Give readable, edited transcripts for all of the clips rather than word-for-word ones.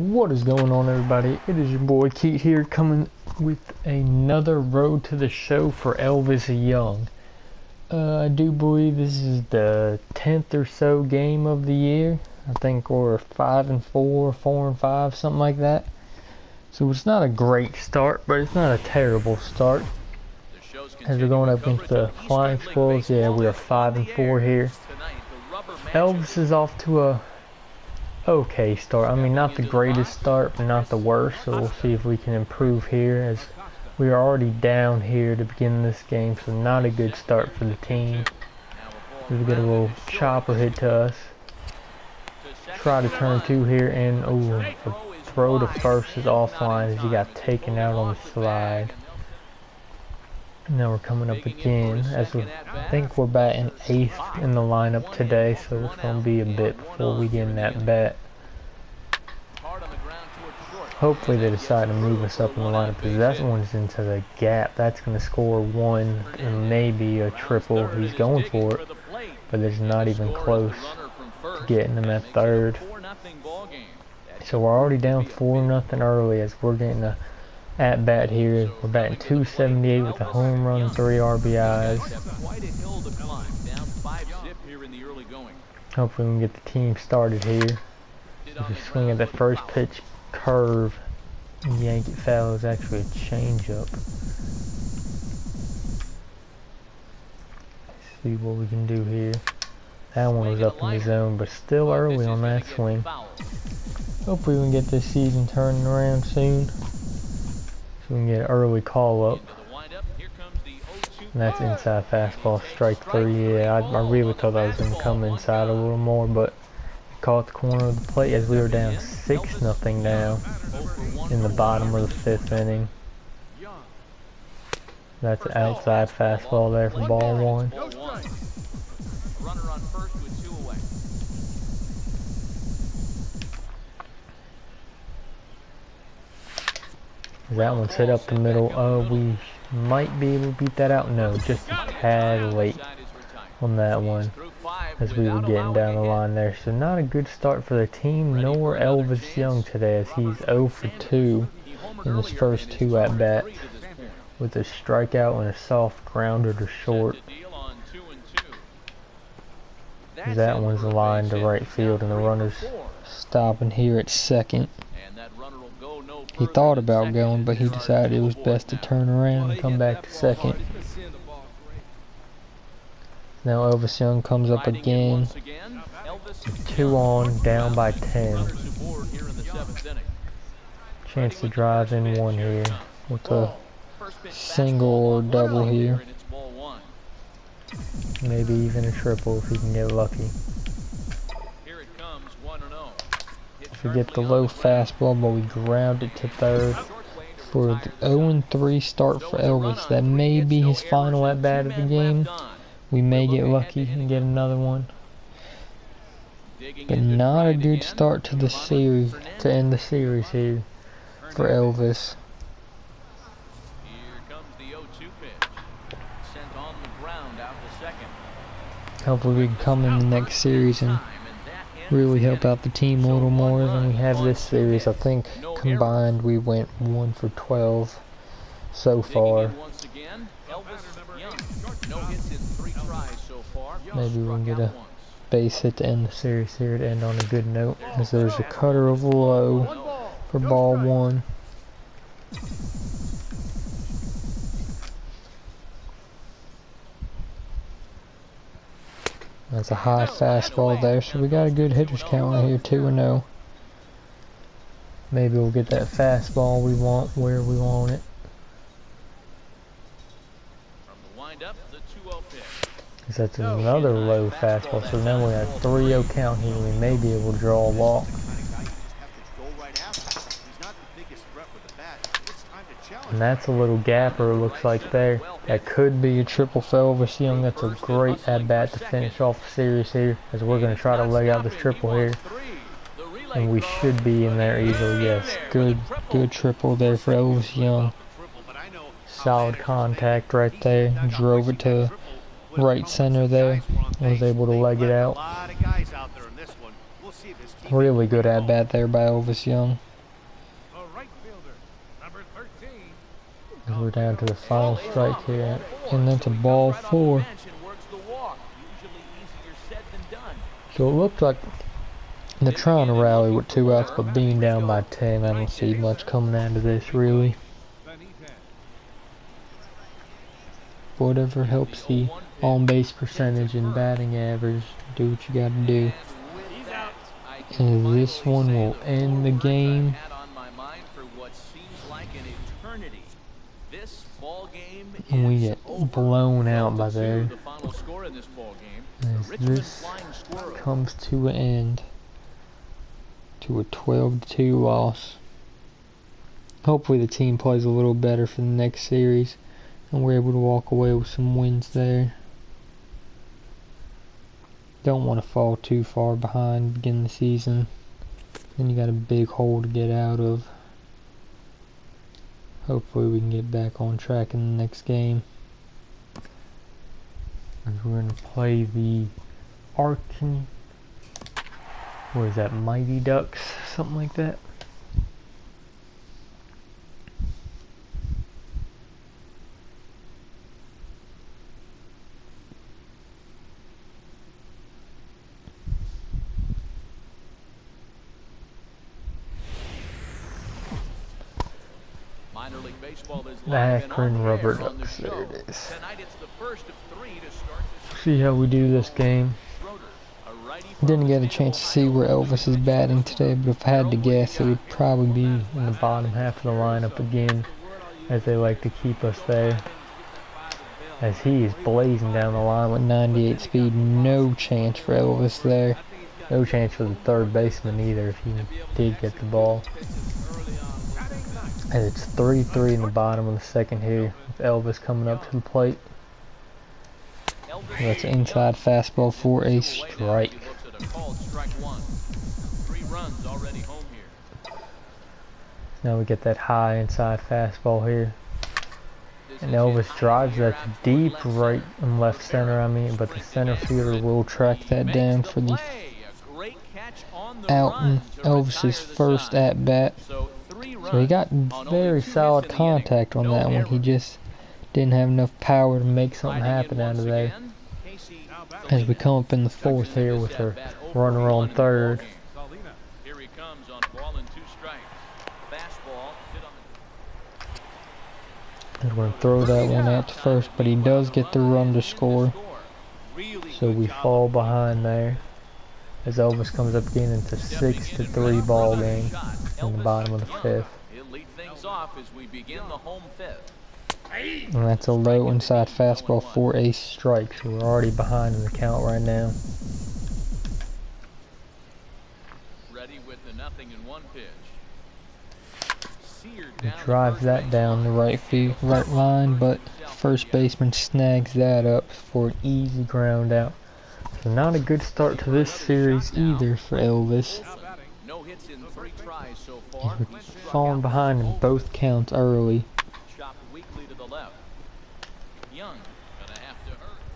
What is going on, everybody? It is your boy Keith here, coming with another road to the show for Elvis Young. I do believe this is the 10th or so game of the year. I think we're 5-4, 4-5, something like that. So it's not a great start, but it's not a terrible start. As we're going up against the Flying Squirrels, yeah, we are 5-4 here. Elvis is off to a okay start. I mean, not the greatest start, but not the worst. So we'll see if we can improve here, as we are already down here to begin this game. So not a good start for the team. We get a little chopper hit to us. Try to turn two here, and the throw to first is offline as he got taken out on the slide. Now we're coming up again, as I think we're batting 8th in the lineup today, so it's going to be a bit before we get in that bat. Hopefully they decide to move us up in the lineup, because that one's into the gap. That's going to score one and maybe a triple. He's going for it, but it's not even close to getting him at third. So we're already down 4-0 early, as we're getting a at bat here. We're batting .278 with a home run, 3 RBIs. Hopefully we can get the team started here. If you swing at the first pitch, curve, yank it foul, is actually a changeup. See what we can do here. That one was up in the zone, but still early on that swing. Hopefully we can get this season turning around soon. We can get an early call up. And that's inside fastball, strike 3. Yeah, I really thought I was going to come inside a little more, but caught the corner of the plate as we were down 6-0 now in the bottom of the 5th inning. That's an outside fastball there for ball 1. That one's hit up the middle. We might be able to beat that out. No, just a tad late on that one, as we were getting down the line there. So not a good start for the team, nor Elvis Young today, as he's 0 for 2 in his first 2 at-bats, with a strikeout and a soft grounder to short. That one's lined to right field, and the runner's stopping here at second. He thought about going, but he decided it was best to turn around and come back to second. Now Elvis Young comes up again. 2 on, down by 10. Chance to drive in 1 here with a single or double here. Maybe even a triple if he can get lucky. We get the low fastball, but we ground it to third for the 0-3 start for Elvis. That may be his final at bat of the game. We may get lucky and get another one, but not a good start to the series, to end the series here for Elvis. Hopefully we can come in the next series and really help out the team a little more than we have this series. I think combined we went 1 for 12 so far. Maybe we can get a base hit to end the series here, to end on a good note, as there's a cutter of low for ball 1. That's a high fastball there, so we got a good hitter's count right here, 2-0. Maybe we'll get that fastball we want where we want it. Because that's another low fastball, so now we have 3-0 count here. We may be able to draw a walk. And that's a little gapper, looks like there. That could be a triple for Elvis Young. That's a great at-bat to finish off the series here, as we're going to try to leg out this triple here. And we should be in there easily. Yes, good triple there for Elvis Young. Solid contact right there. Drove it to right center there. Was able to leg it out. Really good at-bat there by Elvis Young. We're down to the final strike here, and that's a ball 4. So it looks like they're trying to rally with 2 outs, but being down by 10, I don't see much coming out of this really. Whatever helps the on-base percentage and batting average, do what you gotta do. And this one will end the game. And we get blown out by there. As this comes to an end, to a 12-2 loss. Hopefully the team plays a little better for the next series, and we're able to walk away with some wins there. Don't want to fall too far behind beginning the season. Then you got a big hole to get out of. Hopefully we can get back on track in the next game. As we're going to play the what is that, Mighty Ducks? Something like that. The Akron Rubber Ducks, there it is. See how we do this game. Didn't get a chance to see where Elvis is batting today, but if I had to guess, it would probably be in the bottom half of the lineup again, as they like to keep us there. As he is blazing down the line with 98 speed, no chance for Elvis there. No chance for the third baseman either if he did get the ball. And it's 3-3 in the bottom of the second here, with Elvis coming up to the plate. That's inside fastball for a strike. Now we get that high inside fastball here. And Elvis drives that deep right and left center, but the center fielder will track that down for the out in Elvis's first at bat. So he got very solid contact on that one. He just didn't have enough power to make something happen out of there. As we come up in the fourth here with our runner on third. And we're going to throw that one out to first, but he does get the run to score. So we fall behind there. As Elvis comes up again into 6-3 ball game in the bottom of the fifth. And that's a low inside fastball for a strike, so we're already behind in the count right now. He drives that down the right line, but first baseman snags that up for an easy ground out. So not a good start to this series either for Elvis. He's falling behind in both counts early.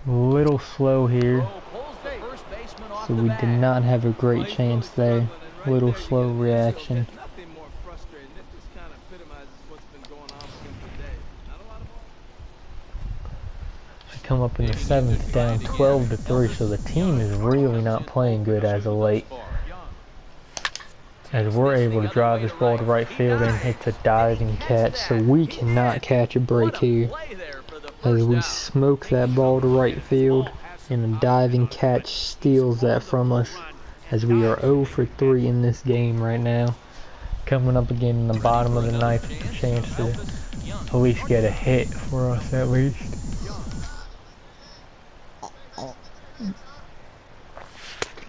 A little slow here, so we did not have a great chance there. Little slow reaction. We come up in the seventh, down 12-3, so the team is really not playing good as of late. As we're able to drive this ball to right field and hit the diving catch, so we cannot catch a break here. As we smoke that ball to right field, and the diving catch steals that from us, as we are 0 for 3 in this game right now. Coming up again in the bottom of the ninth with a chance to at least get a hit for us at least.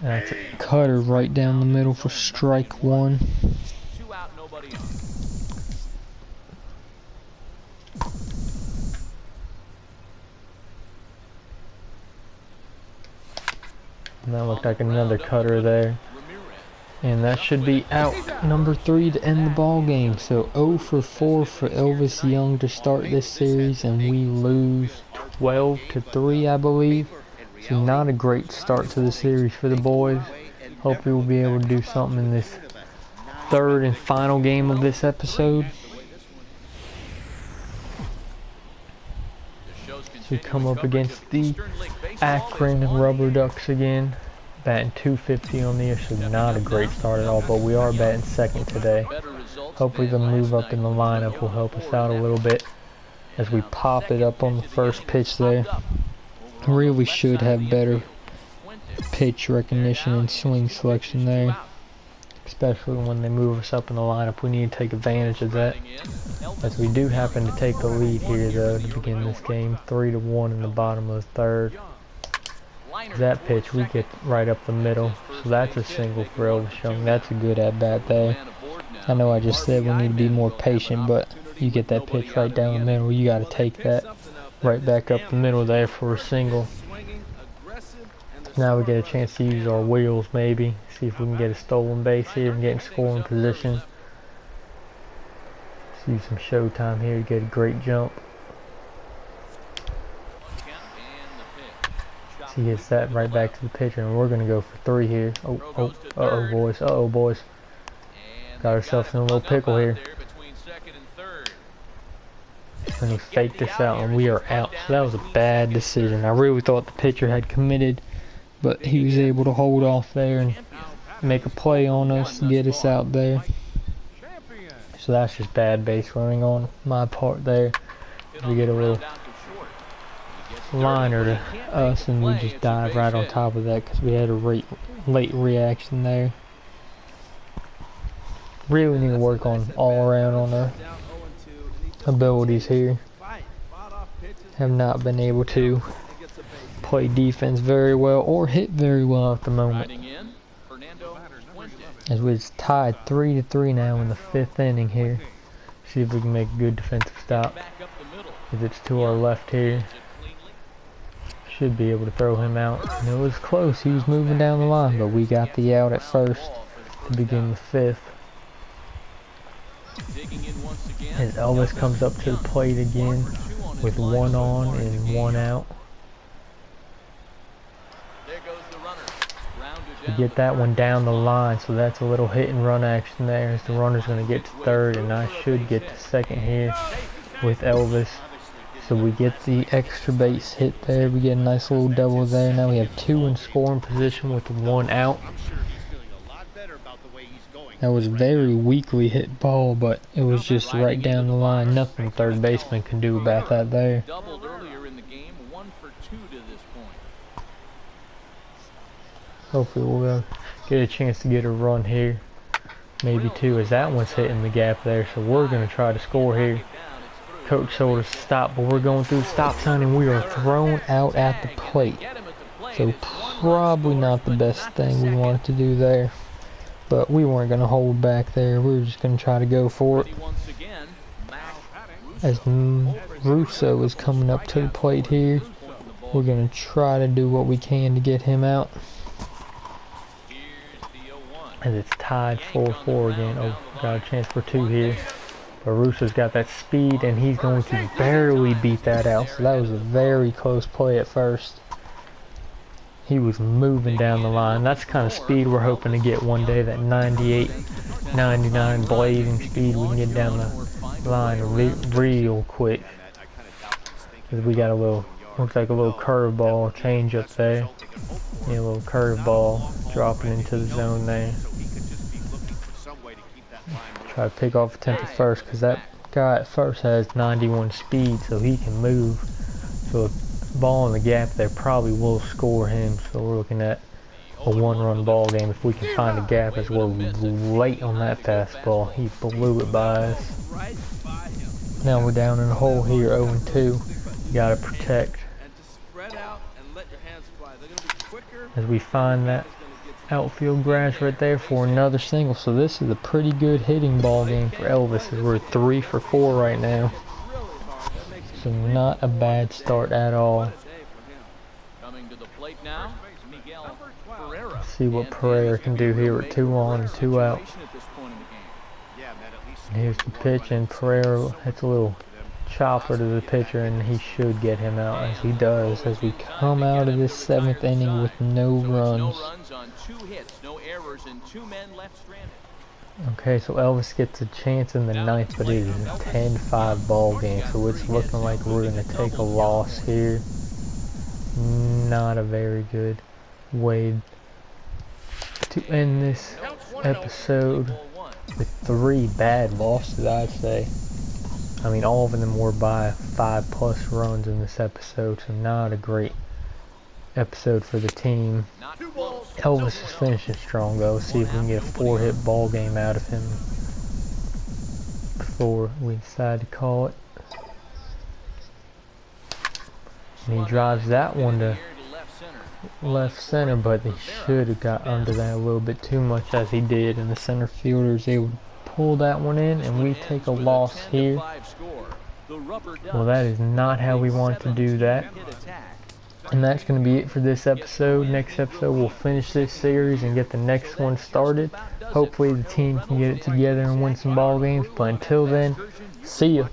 That's a cutter right down the middle for strike one. And that looked like another cutter there. And that should be out number 3 to end the ball game. So 0 for 4 for Elvis Young to start this series, and we lose 12-3, I believe. So not a great start to the series for the boys. Hopefully we'll be able to do something in this third and final game of this episode. We come up against the Akron Rubber Ducks again. Batting 250 on the year, so not a great start at all, but we are batting second today. Hopefully the move up in the lineup will help us out a little bit as we pop it up on the first pitch there. Really should have better pitch recognition and swing selection there, especially when they move us up in the lineup. We need to take advantage of that, as we do happen to take the lead here though to begin this game, 3-1 in the bottom of the third. That pitch we get right up the middle, so that's a single for Elvis Young. That's a good at bat there. I know I just said we need to be more patient, but you get that pitch right down the middle, you got to take that right back up the middle there for a single. Now we get a chance to use our wheels, maybe see if we can get a stolen base here and get in scoring position. Let's use some showtime here to get a great jump. He hits that right back to the pitcher, and we're gonna go for 3 here. Uh-oh boys. Got ourselves in a little pickle here. And he faked us out, and we are out. So that was a bad decision. I really thought the pitcher had committed, but he was able to hold off there and make a play on us to get us out there. So that's just bad base running on my part there. We get a little liner to us, and we just dive right on top of that because we had a late reaction there. Really need to work on all around on our abilities here. Have not been able to play defense very well or hit very well at the moment, as we're tied 3-3 now in the 5th inning here. See if we can make a good defensive stop. If it's to our left here, should be able to throw him out. And it was close, he was moving down the line, but we got the out at first to begin the 5th. As Elvis comes up to the plate again with 1 on and 1 out. We get that one down the line, so that's a little hit and run action there, as the runner's going to get to 3rd, and I should get to 2nd here with Elvis. So we get the extra base hit there. We get a nice little double there. Now we have 2 in scoring position with 1 out. That was a very weakly hit ball, but it was just right down the line. Nothing the third baseman can do about that there. Hopefully we'll get a chance to get a run here. Maybe 2, as that one's hitting the gap there. So we're going to try to score here. Coach told us to stop, but we're going through the stop sign and we are thrown out at the plate. So probably not the best thing we wanted to do there. But we weren't going to hold back there. We were just going to try to go for it. As Russo is coming up to the plate here, we're going to try to do what we can to get him out. As it's tied 4-4 again. Oh, got a chance for 2 here. But Russo's got that speed, and he's going to barely beat that out. So that was a very close play at first. He was moving down the line. That's the kind of speed we're hoping to get one day, that 98, 99 blazing speed. We can get down the line real quick. Because we got a little, looks like a little curveball change up there. Yeah, a little curveball dropping into the zone there. Try to pick off a temp at first, because that guy at first has 91 speed, so he can move. So a ball in the gap there probably will score him. So we're looking at a 1-run ball game if we can find a gap, as we're late on that fastball. He blew it by us. Now we're down in the hole here, 0-2. You gotta protect. As we find that outfield grass right there for another single. So this is a pretty good hitting ball game for Elvis, as we're 3 for 4 right now. So not a bad start at all. Let's see what Pereira can do here with 2 on and 2 out. And here's the pitch, and Pereira hits a little chopper to the pitcher, and he should get him out, as he does, as we come out of this 7th inning with no runs. Okay, so Elvis gets a chance in the ninth, but it is a 10-5 ball game, so it's looking like we're going to take a loss here. Not a very good way to end this episode with 3 bad losses, I'd say. I mean, all of them were by 5+ runs in this episode, so not a great episode for the team. Elvis is finishing strong though. Let's see if we can get a 4-hit ball game out of him before we decide to call it. And he drives that one to left center, but he should have got under that a little bit too much as he did, and the center fielder is able to pull that one in, and we take a loss here. Well, that is not how we want to do that. And that's going to be it for this episode. Next episode, we'll finish this series and get the next one started. Hopefully the team can get it together and win some ball games. But until then, see ya.